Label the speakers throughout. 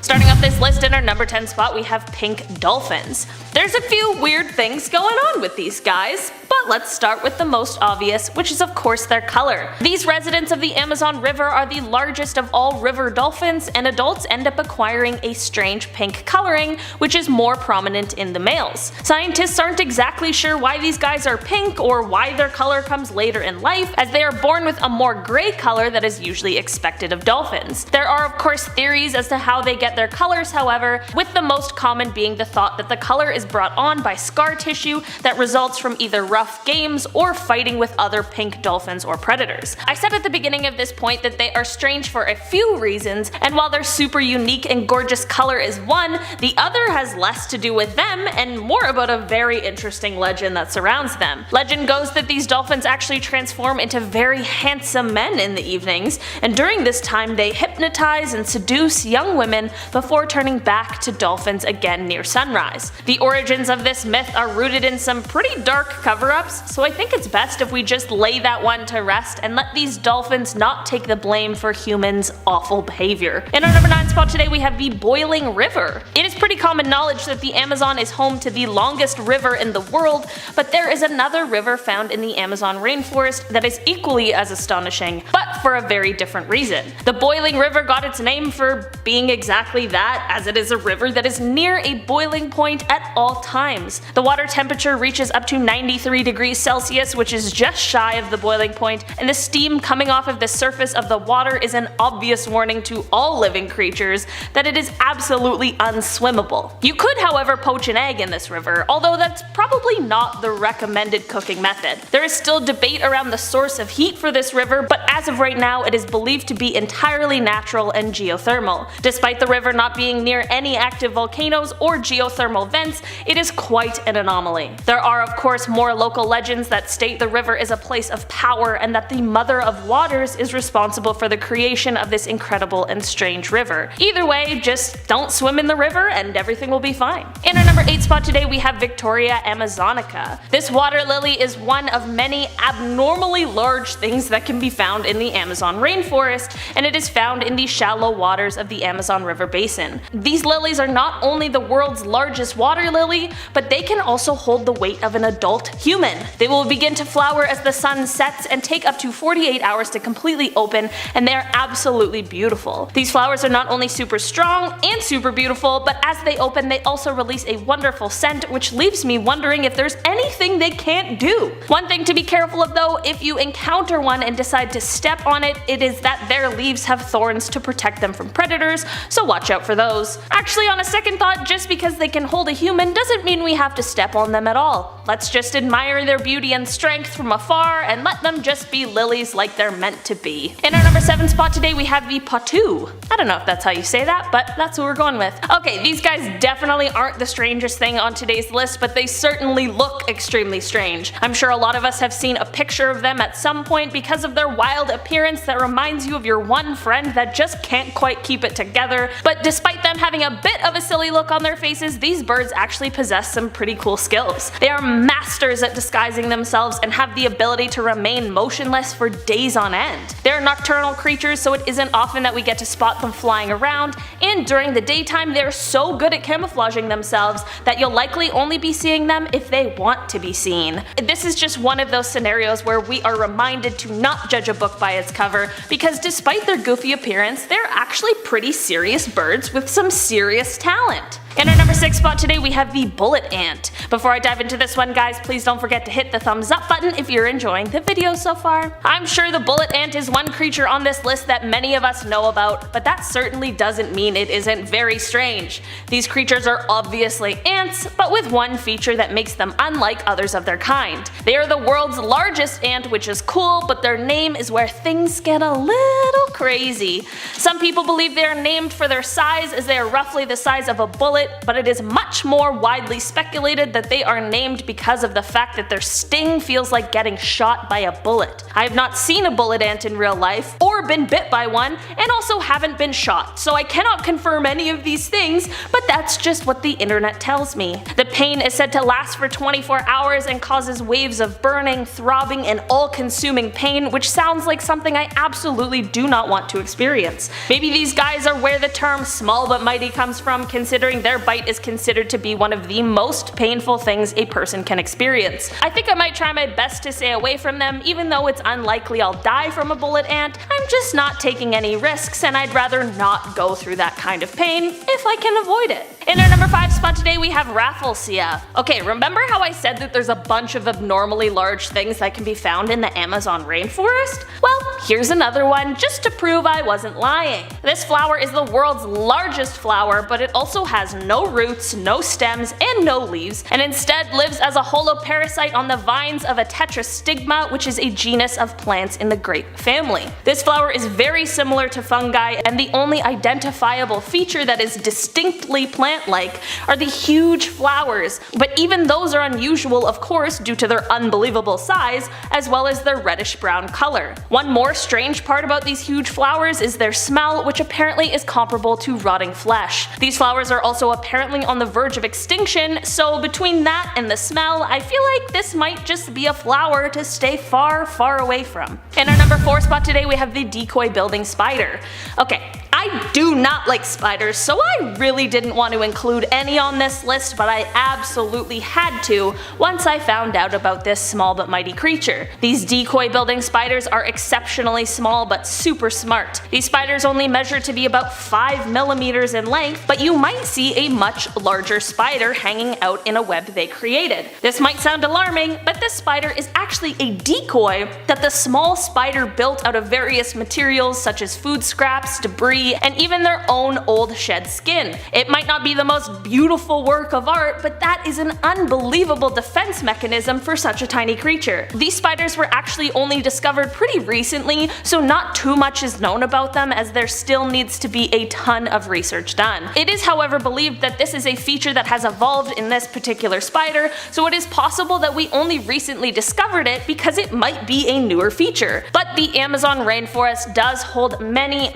Speaker 1: Starting off this list in our number 10 spot, we have pink dolphins. There's a few weird things going on with these guys, but let's start with the most obvious, which is of course their color. These residents of the Amazon River are the largest of all river dolphins, and adults end up acquiring a strange pink coloring, which is more prominent in the males. Scientists aren't exactly sure why these guys are pink or why their color comes later in life, as they are born with a more gray color that is usually expected of dolphins. There are of course theories as to how they get their colors, however, with the most common being the thought that the color is brought on by scar tissue that results from either rough games or fighting with other pink dolphins or predators. I said at the beginning of this point that they are strange for a few reasons, and while their super unique and gorgeous color is one, the other has less to do with them and more about a very interesting legend that surrounds them. Legend goes that these dolphins actually transform into very handsome men in the evenings, and during this time they hypnotize and seduce young women before turning back to dolphins again near sunrise. The origins of this myth are rooted in some pretty dark cover-ups, so I think it's best if we just lay that one to rest and let these dolphins not take the blame for humans' awful behavior. In our number 9 spot today we have the boiling river. It is pretty common knowledge that the Amazon is home to the longest river in the world, but there is another river found in the Amazon rainforest that is equally as astonishing, but for a very different reason. The boiling river got its name for being exactly that, as it is a river that is near a boiling point at all times. The water temperature reaches up to 93 degrees Celsius, which is just shy of the boiling point, and the steam coming off of the surface of the water is an obvious warning to all living creatures that it is absolutely unswimmable. You could however poach an egg in this river, although that's probably not the recommended cooking method. There is still debate around the source of heat for this river, but as of right now it is believed to be entirely natural and geothermal. Despite the river not being near any active volcanoes or geothermal vents, it is quite an anomaly. There are of course more local legends that state the river is a place of power and that the Mother of Waters is responsible for the creation of this incredible and strange river. Either way, just don't swim in the river and everything will be fine. In our number 8 spot today we have Victoria amazonica. This water lily is one of many abnormally large things that can be found in the Amazon rainforest, and it is found in the shallow waters of the Amazon River basin. These lilies are not only the world's largest water lily, but they can also hold the weight of an adult human. They will begin to flower as the sun sets and take up to 48 hours to completely open, and they are absolutely beautiful. These flowers are not only super strong and super beautiful, but as they open they also release a wonderful scent, which leaves me wondering if there's anything they can't do. One thing to be careful of though, if you encounter one and decide to step on it, it is that their leaves have thorns to protect them from predators, so watch out for those. Actually, on a second thought, just because they can hold a human doesn't mean we have to step on them at all. Let's just admire their beauty and strength from afar and let them just be lilies like they're meant to be. In our number 7 spot today we have the potu. I don't know if that's how you say that, but that's what we're going with. Okay, these guys definitely aren't the strangest thing on today's list, but they certainly look extremely strange. I'm sure a lot of us have seen a picture of them at some point because of their wild appearance that reminds you of your one friend that just can't quite keep it together, but despite them having a bit of a silly look on their faces, these birds actually possess some pretty cool skills. They are masters at disguising themselves and have the ability to remain motionless for days on end. They're nocturnal creatures, so it isn't often that we get to spot them flying around, and during the daytime they're so good at camouflaging themselves that you'll likely only be seeing them if they want to be seen. This is just one of those scenarios where we are reminded to not judge a book by its cover, because despite their goofy appearance, they're actually pretty serious birds with some serious talent. In our number 6 spot today we have the bullet ant. Before I dive into this one guys, please don't forget to hit the thumbs up button if you're enjoying the video so far. I'm sure the bullet ant is one creature on this list that many of us know about, but that certainly doesn't mean it isn't very strange. These creatures are obviously ants, but with one feature that makes them unlike others of their kind. They are the world's largest ant, which is cool, but their name is where things get a little crazy. Some people believe they are named for their size, as they are roughly the size of a bullet, but it is much more widely speculated that they are named because of the fact that their sting feels like getting shot by a bullet. I have not seen a bullet ant in real life, or been bit by one, and also haven't been shot, so I cannot confirm any of these things, but but that's just what the internet tells me. The pain is said to last for 24 hours and causes waves of burning, throbbing, and all-consuming pain, which sounds like something I absolutely do not want to experience. Maybe these guys are where the term small but mighty comes from, considering their bite is considered to be one of the most painful things a person can experience. I think I might try my best to stay away from them, even though it's unlikely I'll die from a bullet ant. I'm just not taking any risks, and I'd rather not go through that kind of pain if I can avoid it. In our number 5 spot today we have RAFFLESIA. Okay, remember how I said that there's a bunch of abnormally large things that can be found in the Amazon rainforest? Well, here's another one just to prove I wasn't lying. This flower is the world's largest flower, but it also has no roots, no stems, and no leaves, and instead lives as a holoparasite on the vines of a tetrastigma, which is a genus of plants in the grape family. This flower is very similar to fungi, and the only identifiable feature that is distinctly plant-like are the huge flowers, but even those are unusual, of course, due to their unbelievable size, as well as their reddish-brown color. One more strange part about these huge flowers is their smell, which apparently is comparable to rotting flesh. These flowers are also apparently on the verge of extinction, so between that and the smell, I feel like this might just be a flower to stay far, far away from. In our number 4 spot today we have the decoy building spider. Okay, I do not like spiders, so I really didn't want to include any on this list, but I absolutely had to once I found out about this small but mighty creature. These decoy building spiders are exceptionally small but super smart. These spiders only measure to be about 5 millimeters in length, but you might see a much larger spider hanging out in a web they created. This might sound alarming, but this spider is actually a decoy that the small spider built out of various materials such as food scraps, debris, and even their own old shed skin. It might not be the most beautiful work of art, but that is an unbelievable defense mechanism for such a tiny creature. These spiders were actually only discovered pretty recently, so not too much is known about them, as there still needs to be a ton of research done. It is however believed that this is a feature that has evolved in this particular spider, so it is possible that we only recently discovered it because it might be a newer feature. But the Amazon rainforest does hold many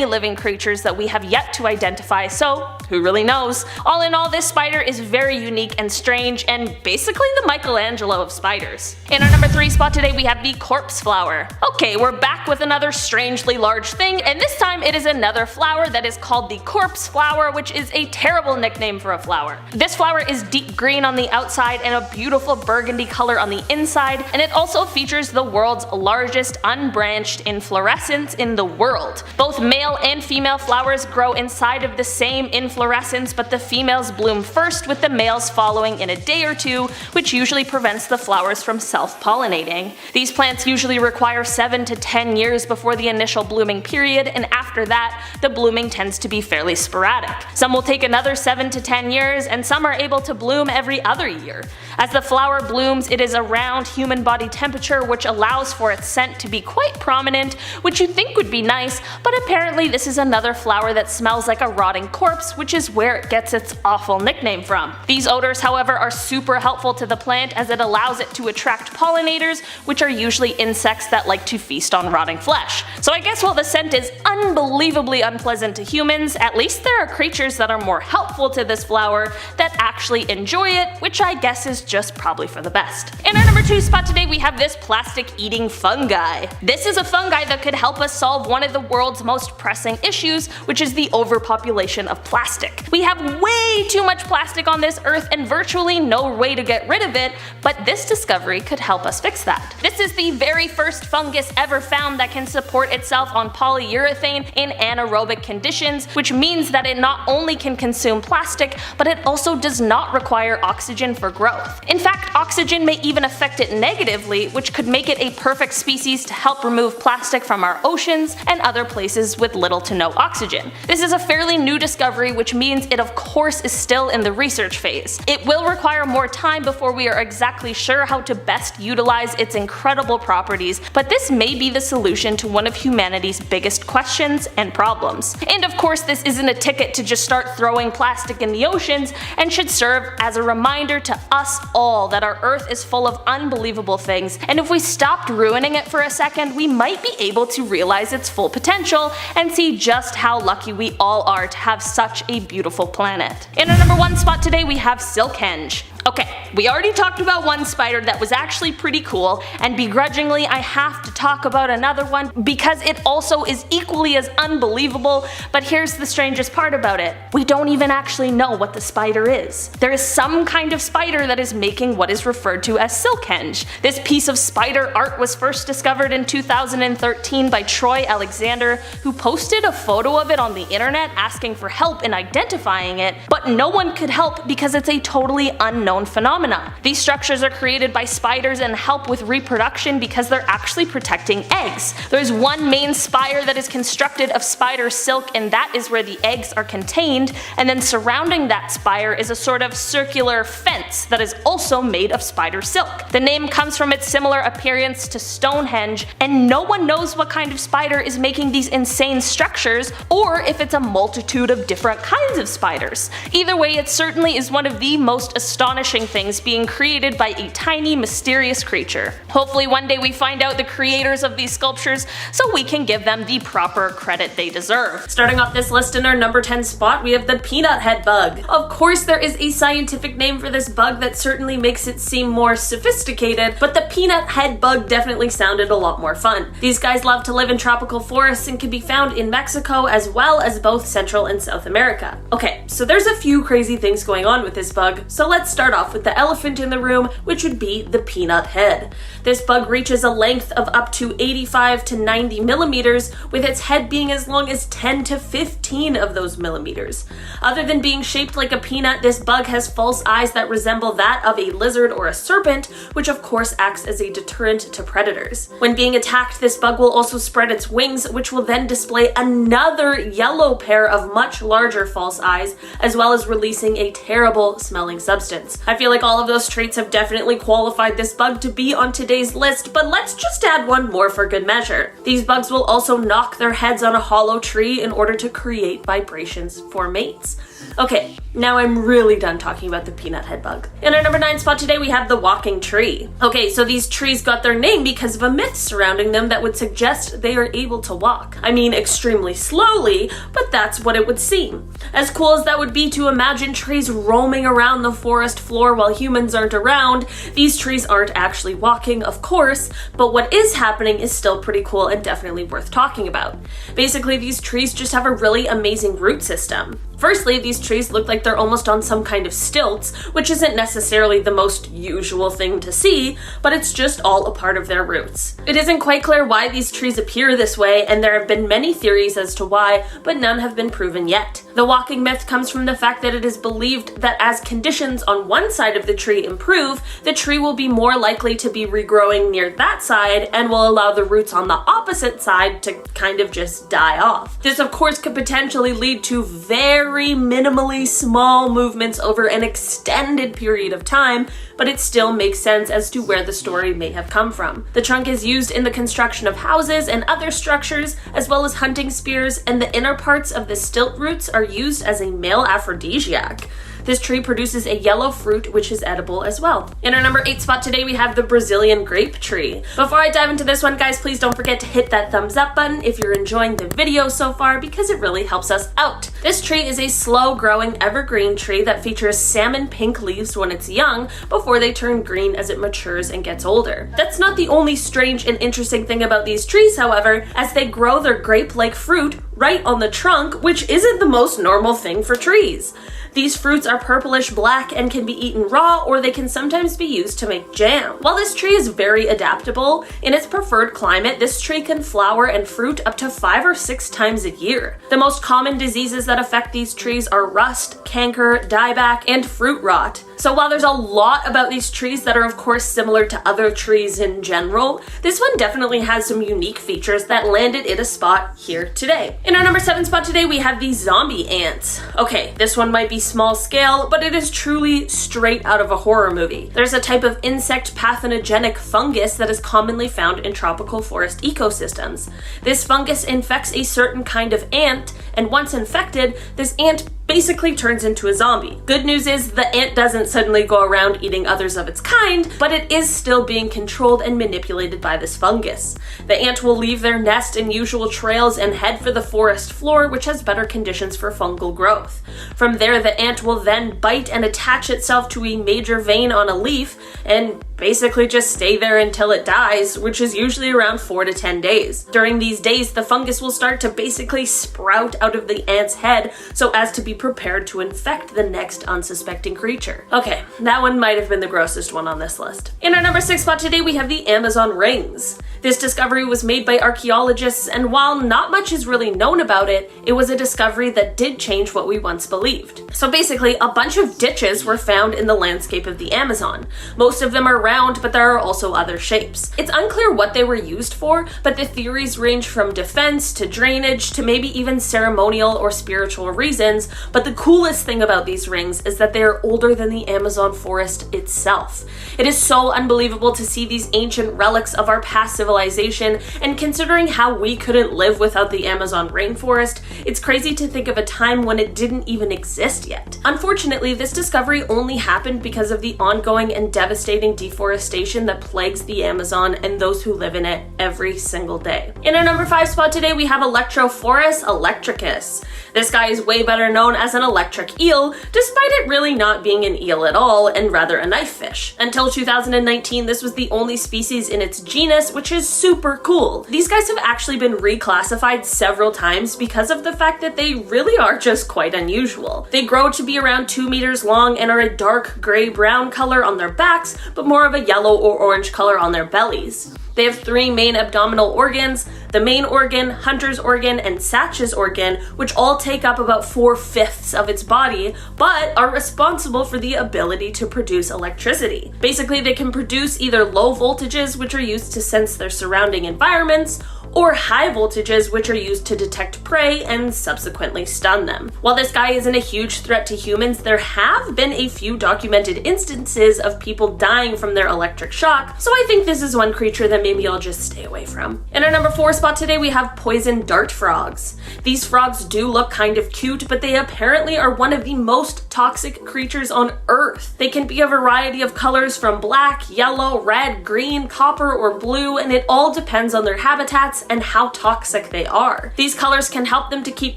Speaker 1: living creatures that we have yet to identify, so who really knows? All in all, this spider is very unique and strange, and basically the Michelangelo of spiders. In our number 3 spot today we have the corpse flower. Okay, we're back with another strangely large thing, and this time it is another flower that is called the corpse flower, which is a terrible nickname for a flower. This flower is deep green on the outside and a beautiful burgundy color on the inside, and it also features the world's largest unbranched inflorescence in the world. Both male and female flowers grow inside of the same inflorescence, but the females bloom first, with the males following in a day or two, which usually prevents the flowers from self-pollinating. These plants usually require 7 to 10 years before the initial blooming period, and after that, the blooming tends to be fairly sporadic. Some will take another 7 to 10 years, and some are able to bloom every other year. As the flower blooms, it is around human body temperature, which allows for its scent to be quite prominent, which you'd think would be nice, but apparently this is another flower that smells like a rotting corpse, which is where it gets its awful nickname from. These odors, however, are super helpful to the plant, as it allows it to attract pollinators, which are usually insects that like to feast on rotting flesh. So I guess while the scent is unbelievably unpleasant to humans, at least there are creatures that are more helpful to this flower that actually enjoy it, which I guess is just probably for the best. In our number 2 spot today we have this plastic eating fungi. This is a fungi that could help us solve one of the world's most pressing issues, which is the overpopulation of plastic. We have way too much plastic on this earth and virtually no way to get rid of it, but this discovery could help us fix that. This is the very first fungus ever found that can support itself on polyurethane in anaerobic conditions, which means that it not only can consume plastic, but it also does not require oxygen for growth. In fact, oxygen may even affect it negatively, which could make it a perfect species to help remove plastic from our oceans and other places with little to no oxygen. This is a fairly new discovery, which means it of course is still in the research phase. It will require more time before we are exactly sure how to best utilize its incredible properties, but this may be the solution to one of humanity's biggest questions and problems. And of course, this isn't a ticket to just start throwing plastic in the oceans, and should serve as a reminder to us all that our Earth is full of unbelievable things, and if we stopped ruining it for a second, we might be able to realize its full potential and see just how lucky we all are to have such a beautiful planet. In our number 1 spot today we have silkhenge. Okay, we already talked about one spider that was actually pretty cool, and begrudgingly I have to talk about another one because it also is equally as unbelievable, but here's the strangest part about it. We don't even actually know what the spider is. There is some kind of spider that is making what is referred to as silkhenge. This piece of spider art was first discovered in 2013 by Troy Alexander, who posted a photo of it on the internet asking for help in identifying it, but no one could help because it's a totally unknown phenomena. These structures are created by spiders and help with reproduction because they're actually protecting eggs. There's one main spire that is constructed of spider silk, and that is where the eggs are contained, and then surrounding that spire is a sort of circular fence that is also made of spider silk. The name comes from its similar appearance to Stonehenge, and no one knows what kind of spider is making these insane structures, or if it's a multitude of different kinds of spiders. Either way, it certainly is one of the most astonishing things being created by a tiny, mysterious creature. Hopefully one day we find out the creators of these sculptures so we can give them the proper credit they deserve. Starting off this list in our number 10 spot, we have the peanut head bug. Of course there is a scientific name for this bug that certainly makes it seem more sophisticated, but the peanut head bug definitely sounded a lot more fun. These guys love to live in tropical forests and can be found in Mexico as well as both Central and South America. Okay, so there's a few crazy things going on with this bug, so let's start off with the elephant in the room, which would be the peanut head. This bug reaches a length of up to 85 to 90 millimeters, with its head being as long as 10 to 15 of those millimeters. Other than being shaped like a peanut, this bug has false eyes that resemble that of a lizard or a serpent, which of course acts as a deterrent to predators. When being attacked, this bug will also spread its wings, which will then display another yellow pair of much larger false eyes, as well as releasing a terrible smelling substance. I feel like all of those traits have definitely qualified this bug to be on today's list, but let's just add one more for good measure. These bugs will also knock their heads on a hollow tree in order to create vibrations for mates. Okay, now I'm really done talking about the peanut head bug. In our number 9 spot today we have the walking tree. Okay, so these trees got their name because of a myth surrounding them that would suggest they are able to walk. I mean, extremely slowly, but that's what it would seem. As cool as that would be to imagine trees roaming around the forest floor while humans aren't around, these trees aren't actually walking, of course, but what is happening is still pretty cool and definitely worth talking about. Basically, these trees just have a really amazing root system. Firstly, these trees look like they're almost on some kind of stilts, which isn't necessarily the most usual thing to see, but it's just all a part of their roots. It isn't quite clear why these trees appear this way, and there have been many theories as to why, but none have been proven yet. The walking myth comes from the fact that it is believed that as conditions on one side of the tree improve, the tree will be more likely to be regrowing near that side and will allow the roots on the opposite side to kind of just die off. This of course could potentially lead to very minimally small movements over an extended period of time, but it still makes sense as to where the story may have come from. The trunk is used in the construction of houses and other structures, as well as hunting spears, and the inner parts of the stilt roots are used as a male aphrodisiac. This tree produces a yellow fruit which is edible as well. In our number 8 spot today we have the Brazilian grape tree. Before I dive into this one, guys, please don't forget to hit that thumbs up button if you're enjoying the video so far, because it really helps us out. This tree is a slow growing evergreen tree that features salmon pink leaves when it's young before they turn green as it matures and gets older. That's not the only strange and interesting thing about these trees, however, as they grow their grape-like fruit right on the trunk, which isn't the most normal thing for trees. These fruits are purplish black and can be eaten raw, or they can sometimes be used to make jam. While this tree is very adaptable, in its preferred climate, this tree can flower and fruit up to 5 or 6 times a year. The most common diseases that affect these trees are rust, canker, dieback, and fruit rot. So while there's a lot about these trees that are of course similar to other trees in general, this one definitely has some unique features that landed it a spot here today. In our number 7 spot today, we have the zombie ants. Okay, this one might be small scale, but it is truly straight out of a horror movie. There's a type of insect pathogenic fungus that is commonly found in tropical forest ecosystems. This fungus infects a certain kind of ant, and once infected, this ant basically turns into a zombie. Good news is the ant doesn't suddenly go around eating others of its kind, but it is still being controlled and manipulated by this fungus. The ant will leave their nest in usual trails and head for the forest floor, which has better conditions for fungal growth. From there, the ant will then bite and attach itself to a major vein on a leaf and basically just stay there until it dies, which is usually around 4 to 10 days. During these days, the fungus will start to basically sprout out of the ant's head so as to be prepared to infect the next unsuspecting creature. Okay, that one might have been the grossest one on this list. In our number 6 spot today, we have the Amazon rings. This discovery was made by archaeologists, and while not much is really known about it, it was a discovery that did change what we once believed. So basically, a bunch of ditches were found in the landscape of the Amazon. Most of them are round, but there are also other shapes. It's unclear what they were used for, but the theories range from defense to drainage to maybe even ceremonial or spiritual reasons, but the coolest thing about these rings is that they are older than the Amazon forest itself. It is so unbelievable to see these ancient relics of our past civilization, and considering how we couldn't live without the Amazon rainforest, it's crazy to think of a time when it didn't even exist yet. Unfortunately, this discovery only happened because of the ongoing and devastating deforestation that plagues the Amazon and those who live in it every single day. In our number 5 spot today, we have ELECTROPHORUS electricus. This guy is way better known as an electric eel, despite it really not being an eel at all and rather a knife fish. Until 2019, this was the only species in its genus, which is super cool. These guys have actually been reclassified several times because of the fact that they really are just quite unusual. They grow to be around 2 meters long and are a dark gray-brown color on their backs, but more of a yellow or orange color on their bellies. They have 3 main abdominal organs: the main organ, Hunter's organ, and Sach's organ, which all take up about 4/5 of its body, but are responsible for the ability to produce electricity. Basically, they can produce either low voltages, which are used to sense their surrounding environments, or high voltages, which are used to detect prey and subsequently stun them. While this guy isn't a huge threat to humans, there have been a few documented instances of people dying from their electric shock, so I think this is one creature that maybe I'll just stay away from. In our number 4 spot today, we have poison dart frogs. These frogs do look kind of cute, but they apparently are one of the most toxic creatures on Earth. They can be a variety of colors from black, yellow, red, green, copper, or blue, and it all depends on their habitats and how toxic they are. These colors can help them to keep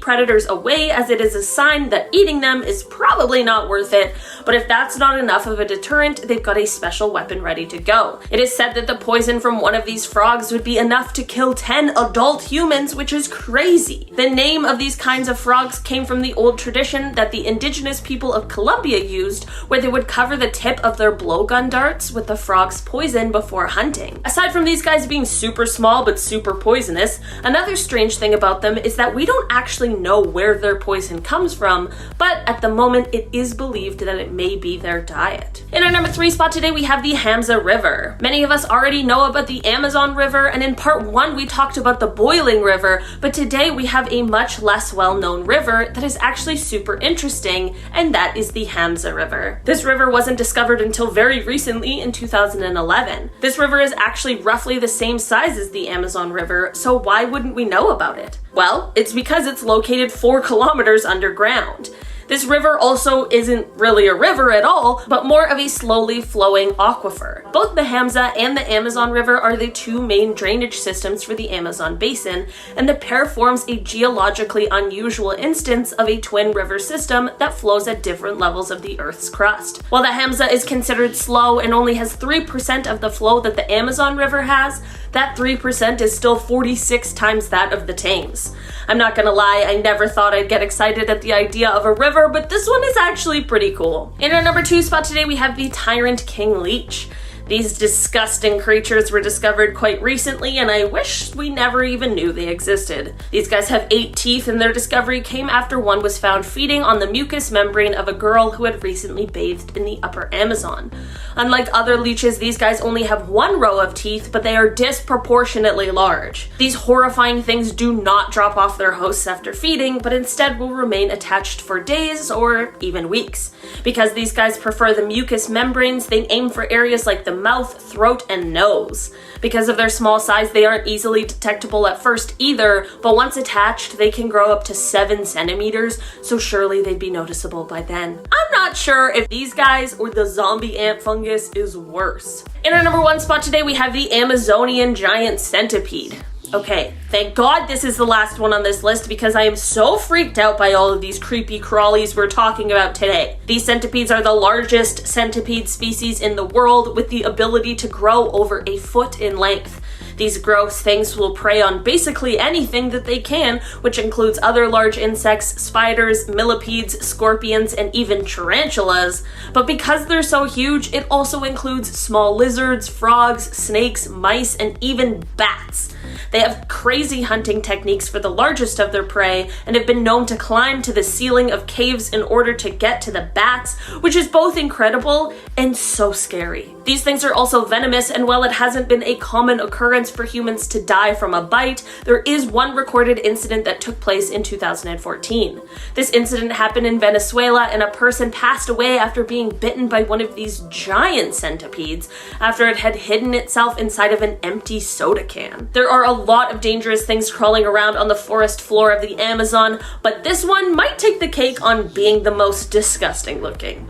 Speaker 1: predators away, as it is a sign that eating them is probably not worth it, but if that's not enough of a deterrent, they've got a special weapon ready to go. It is said that the poison from one of these frogs would be enough to kill 10 adult humans, which is crazy. The name of these kinds of frogs came from the old tradition that the indigenous people of Colombia used, where they would cover the tip of their blowgun darts with the frog's poison before hunting. Aside from these guys being super small but super poisonous, another strange thing about them is that we don't actually know where their poison comes from, but at the moment it is believed that it may be their diet. In our number 3 spot today, we have the HAMZA River. Many of us already know about the Amazon River, and in part 1 we talked about the boiling river, but today we have a much less well-known river that is actually super interesting, and that is the HAMZA River. This river wasn't discovered until very recently in 2011. This river is actually roughly the same size as the Amazon River, so why wouldn't we know about it? Well, it's because it's located 4 kilometers underground. This river also isn't really a river at all, but more of a slowly flowing aquifer. Both the HAMZA and the Amazon River are the 2 main drainage systems for the Amazon basin, and the pair forms a geologically unusual instance of a twin river system that flows at different levels of the Earth's crust. While the HAMZA is considered slow and only has 3% of the flow that the Amazon River has, that 3% is still 46 times that of the Thames. I'm not gonna lie, I never thought I'd get excited at the idea of a river, but this one is actually pretty cool. In our number 2 spot today, we have the Tyrant King Leech. These disgusting creatures were discovered quite recently, and I wish we never even knew they existed. These guys have 8 teeth, and their discovery came after one was found feeding on the mucous membrane of a girl who had recently bathed in the upper Amazon. Unlike other leeches, these guys only have 1 row of teeth, but they are disproportionately large. These horrifying things do not drop off their hosts after feeding, but instead will remain attached for days or even weeks. Because these guys prefer the mucous membranes, they aim for areas like the mouth, throat, and nose. Because of their small size, they aren't easily detectable at first either, but once attached, they can grow up to 7 centimeters, so surely they'd be noticeable by then. I'm not sure if these guys or the zombie ant fungus is worse. In our number 1 spot today, we have the Amazonian giant centipede. Okay, thank God this is the last one on this list because I am so freaked out by all of these creepy crawlies we're talking about today. These centipedes are the largest centipede species in the world with the ability to grow over a foot in length. These gross things will prey on basically anything that they can, which includes other large insects, spiders, millipedes, scorpions, and even tarantulas. But because they're so huge, it also includes small lizards, frogs, snakes, mice, and even bats. They have crazy hunting techniques for the largest of their prey and have been known to climb to the ceiling of caves in order to get to the bats, which is both incredible and so scary. These things are also venomous, and while it hasn't been a common occurrence for humans to die from a bite, there is one recorded incident that took place in 2014. This incident happened in Venezuela, and a person passed away after being bitten by one of these giant centipedes after it had hidden itself inside of an empty soda can. There are a lot of dangerous things crawling around on the forest floor of the Amazon, but this one might take the cake on being the most disgusting looking.